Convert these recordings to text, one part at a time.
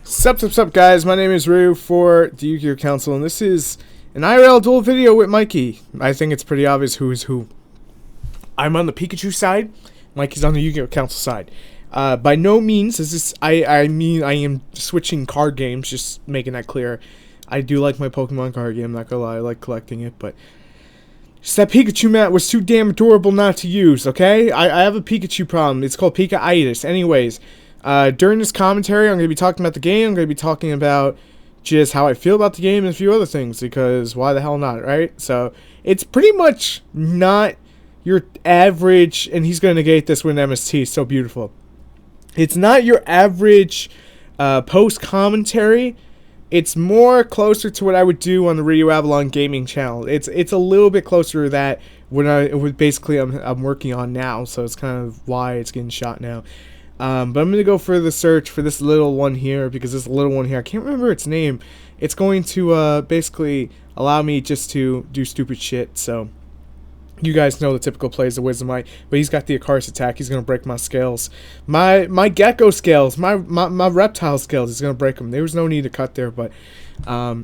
Sup, guys? My name is Ryu for TheYugiohCouncil, and this is an IRL duel video with Mikey. I think it's pretty obvious who is who. I'm on the Pikachu side, Mikey's on the Yu-Gi-Oh! Council side. By no means is this, I mean, I am switching card games, just making that clear. I do like my Pokemon card game, not gonna lie, I like collecting it, but just that Pikachu mat was too damn adorable not to use, okay? I have a Pikachu problem. It's called Pika-itis. Anyways, during this commentary, I'm going to be talking about the game. I'm going to be talking about just how I feel about the game and a few other things, because why the hell not, right? So, it's pretty much not your average, and he's going to negate this with an MST, so beautiful. It's not your average post-commentary. It's more closer to what I would do on the Radio Avalon Gaming channel. It's a little bit closer to that when I'm working on now, so it's kind of why it's getting shot now. But I'm going to go for the search for this little one here, because this little one here, I can't remember its name. It's going to basically allow me just to do stupid shit, so you guys know the typical plays of Wisdomite, but he's got the Akaris attack. He's going to break my scales. My gecko scales, my reptile scales, he's going to break them. There was no need to cut there, but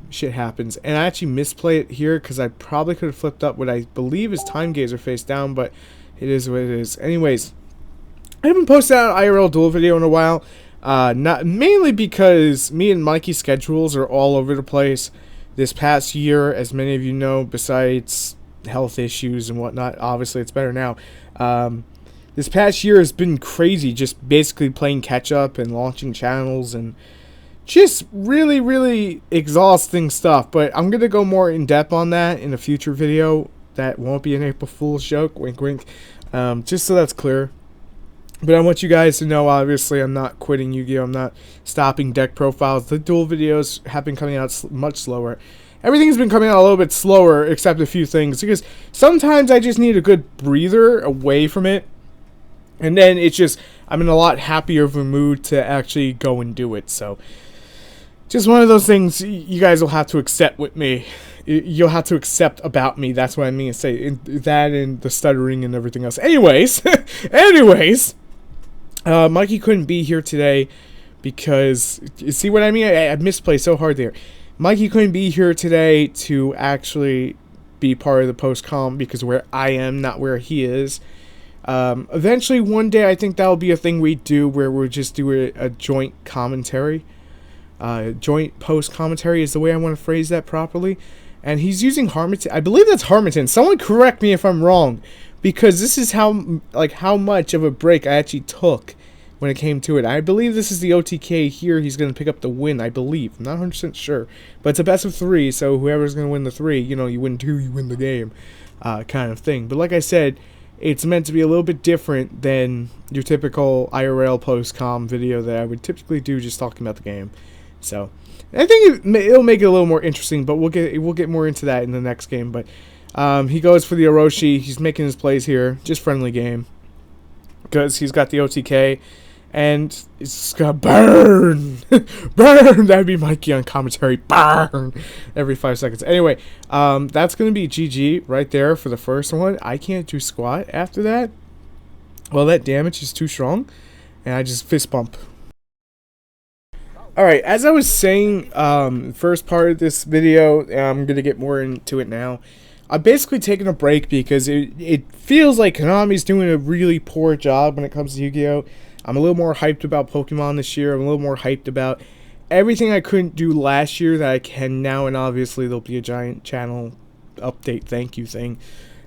shit happens. And I actually misplay it here because I probably could have flipped up what I believe is Time Gazer face down, but it is what it is. Anyways, I haven't posted out an IRL duel video in a while, not mainly because me and Mikey's schedules are all over the place this past year, as many of you know, besides health issues and whatnot. Obviously it's better now. This past year has been crazy, just basically playing catch up and launching channels and just really exhausting stuff, but I'm gonna go more in depth on that in a future video. That won't be an April Fool's joke, wink wink, just so that's clear. But I want you guys to know, obviously, I'm not quitting Yu-Gi-Oh! I'm not stopping deck profiles. The duel videos have been coming out much slower. Everything's been coming out a little bit slower, except a few things, because sometimes I just need a good breather away from it, and then it's just, I'm in a lot happier of a mood to actually go and do it. So, just one of those things you guys will have to accept with me. You'll have to accept about me. That's what I mean to say. That and the stuttering and everything else. Anyways, Mikey couldn't be here today because, you see what I mean? I misplayed so hard there. Mikey couldn't be here today to actually be part of the post-com because where I am, not where he is. Eventually, one day, I think that'll be a thing we do where we'll just do a joint commentary. Joint post-commentary is the way I want to phrase that properly. And he's using Harmatan. I believe that's Harmatan. Someone correct me if I'm wrong, because this is how much of a break I actually took when it came to it. I believe this is the OTK here. He's going to pick up the win, I believe. I'm not 100% sure. But it's a best of 3, so whoever's going to win the 3, you know, you win 2, you win the game, kind of thing. But like I said, it's meant to be a little bit different than your typical IRL post-com video that I would typically do just talking about the game. So, I think it'll make it a little more interesting, but we'll get more into that in the next game. But he goes for the Orochi. He's making his plays here. Just friendly game. Because he's got the OTK. And it's gonna burn! Burn! That'd be Mikey on commentary. Burn! Every 5 seconds. Anyway, that's gonna be GG right there for the first one. I can't do squat after that. Well, that damage is too strong. And I just fist bump. Alright, as I was saying, first part of this video, I'm going to get more into it now. I'm basically taking a break because it feels like Konami's doing a really poor job when it comes to Yu-Gi-Oh! I'm a little more hyped about Pokemon this year. I'm a little more hyped about everything I couldn't do last year that I can now, and obviously there'll be a giant channel update thank you thing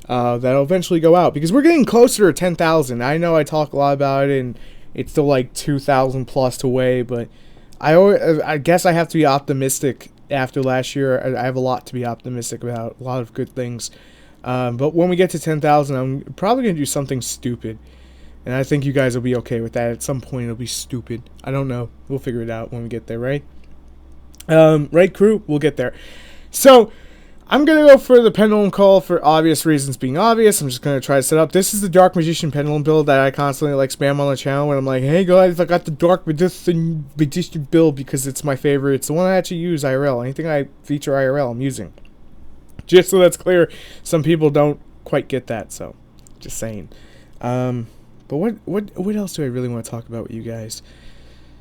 that'll eventually go out, because we're getting closer to 10,000. I know I talk a lot about it, and it's still like 2,000 plus away, but I guess I have to be optimistic after last year. I have a lot to be optimistic about, a lot of good things. But when we get to 10,000, I'm probably going to do something stupid. And I think you guys will be okay with that. At some point, it'll be stupid. I don't know. We'll figure it out when we get there, right? Right, crew? We'll get there. So, I'm going to go for the Pendulum call for obvious reasons being obvious. I'm just going to try to set up. This is the Dark Magician Pendulum build that I constantly like spam on the channel when I'm like, hey guys, I got the Dark Magician build because it's my favorite. It's the one I actually use IRL. Anything I feature IRL, I'm using. Just so that's clear, some people don't quite get that, so just saying. But what else do I really want to talk about with you guys?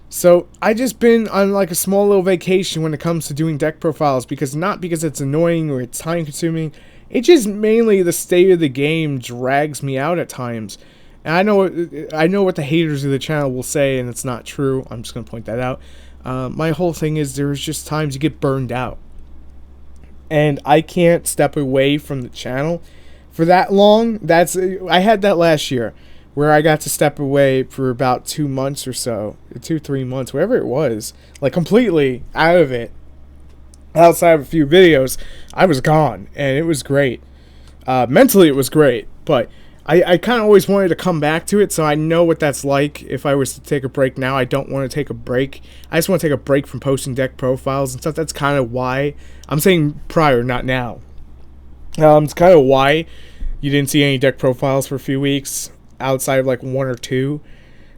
So I just been on like a small little vacation when it comes to doing deck profiles, because not because it's annoying or it's time consuming. It just mainly the state of the game drags me out at times. And I know what the haters of the channel will say, and it's not true. I'm just gonna point that out. My whole thing is there's just times you get burned out, and I can't step away from the channel for that long. I had that last year, where I got to step away for about 2 months or so, 2-3 months, whatever it was, like completely out of it. Outside of a few videos, I was gone, and it was great. Mentally, it was great, but I kind of always wanted to come back to it, so I know what that's like. If I was to take a break now, I don't want to take a break. I just want to take a break from posting deck profiles and stuff. That's kind of why. I'm saying prior, not now. It's kind of why you didn't see any deck profiles for a few weeks, outside of like 1 or 2.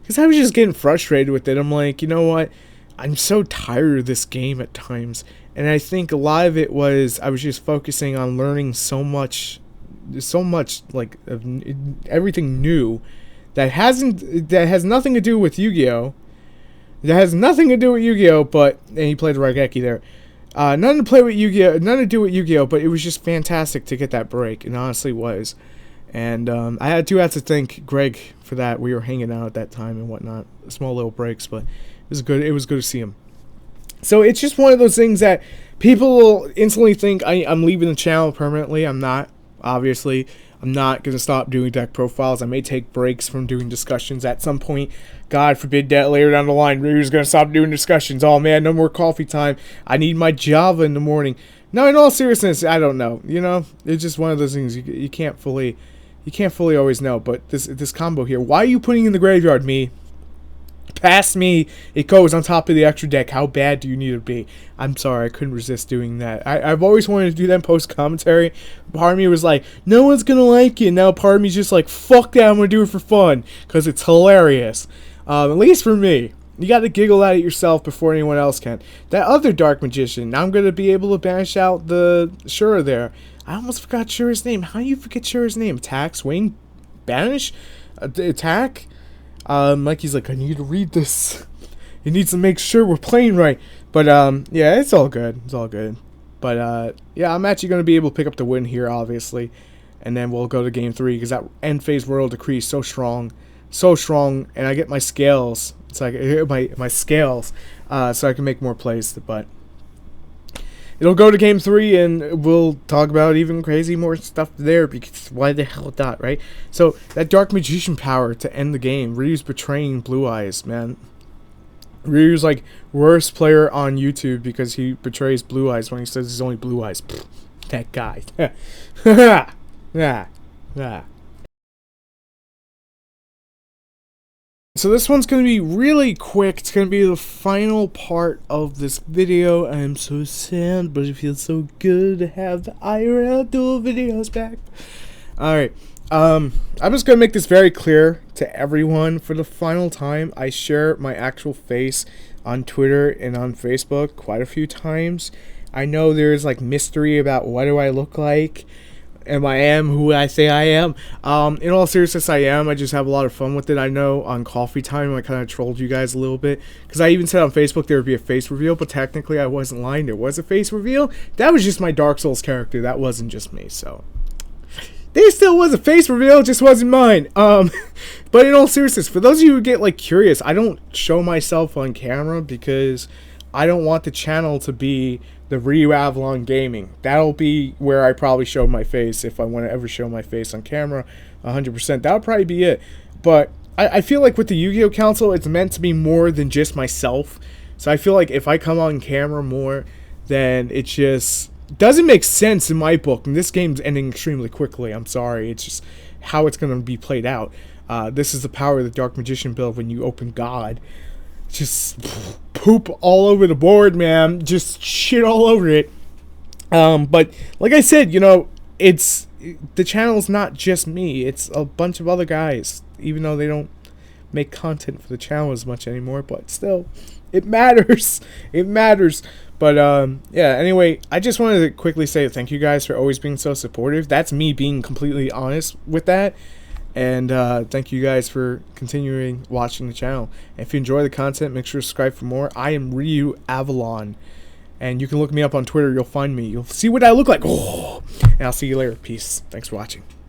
Because I was just getting frustrated with it. I'm like, you know what? I'm so tired of this game at times. And I think a lot of it was I was just focusing on learning so much like of everything new that has nothing to do with Yu-Gi-Oh. That has nothing to do with Yu-Gi-Oh, but and he played Raigeki there. Nothing to do with Yu-Gi-Oh, but it was just fantastic to get that break. It honestly was. And I do have to thank Greg for that. We were hanging out at that time and whatnot, small little breaks, but it was good. It was good to see him. So it's just one of those things that people will instantly think I'm leaving the channel permanently. I'm not. Obviously, I'm not going to stop doing deck profiles. I may take breaks from doing discussions at some point. God forbid that later down the line, Ryu's going to stop doing discussions. Oh man, no more coffee time. I need my Java in the morning. No, in all seriousness, I don't know. You know, it's just one of those things you can't fully always know. But this combo here, why are you putting in the graveyard, me? Past me, it goes on top of the extra deck. How bad do you need to be? I'm sorry, I couldn't resist doing that. I've always wanted to do that post commentary. Part of me was like, no one's gonna like it. Now part of me's just like, fuck that, I'm gonna do it for fun because it's hilarious. At least for me. You got to giggle at it yourself before anyone else can. That other Dark Magician, now I'm gonna be able to banish out the Shura there. I almost forgot Shura's name. How do you forget Shura's name? Attack, Swain, banish, attack. Mikey's like, I need to read this. He needs to make sure we're playing right. But, yeah, it's all good. It's all good. But, yeah, I'm actually going to be able to pick up the win here, obviously. And then we'll go to game 3, because that end phase Royal Decree is so strong. So strong. And I get my scales. It's like, my scales. So I can make more plays. But it'll go to game 3, and we'll talk about even crazy more stuff there, because why the hell not, right? So, that Dark Magician power to end the game. Ryu's betraying Blue Eyes, man. Ryu's like worst player on YouTube because he betrays Blue Eyes when he says he's only Blue Eyes. Pfft, that guy. Yeah. So this one's going to be really quick. It's going to be the final part of this video. I am so sad, but it feels so good to have the IRL dual videos back. Alright. I'm just going to make this very clear to everyone. For the final time, I share my actual face on Twitter and on Facebook quite a few times. I know there's like mystery about what do I look like. Am I who I say I am? In all seriousness, I am. I just have a lot of fun with it. I know on Coffee Time, I kind of trolled you guys a little bit. Because I even said on Facebook there would be a face reveal. But technically, I wasn't lying. There was a face reveal. That was just my Dark Souls character. That wasn't just me. So, there still was a face reveal. It just wasn't mine. But in all seriousness, for those of you who get like curious, I don't show myself on camera because I don't want the channel to be the Ryu Avalon Gaming. That'll be where I probably show my face if I want to ever show my face on camera 100%. That'll probably be it. But I feel like with the Yu-Gi-Oh! Council, it's meant to be more than just myself. So I feel like if I come on camera more, then it just doesn't make sense in my book. And this game's ending extremely quickly. I'm sorry. It's just how it's going to be played out. This is the power of the Dark Magician build when you open God. Just poop all over the board, man. Just shit all over it. But like I said, you know, the channel's not just me. It's a bunch of other guys. Even though they don't make content for the channel as much anymore, but still, it matters. It matters. But yeah. Anyway, I just wanted to quickly say thank you guys for always being so supportive. That's me being completely honest with that. And thank you guys for continuing watching the channel. And if you enjoy the content, make sure to subscribe for more. I am Ryu Avalon. And you can look me up on Twitter. You'll find me. You'll see what I look like. Oh! And I'll see you later. Peace. Thanks for watching.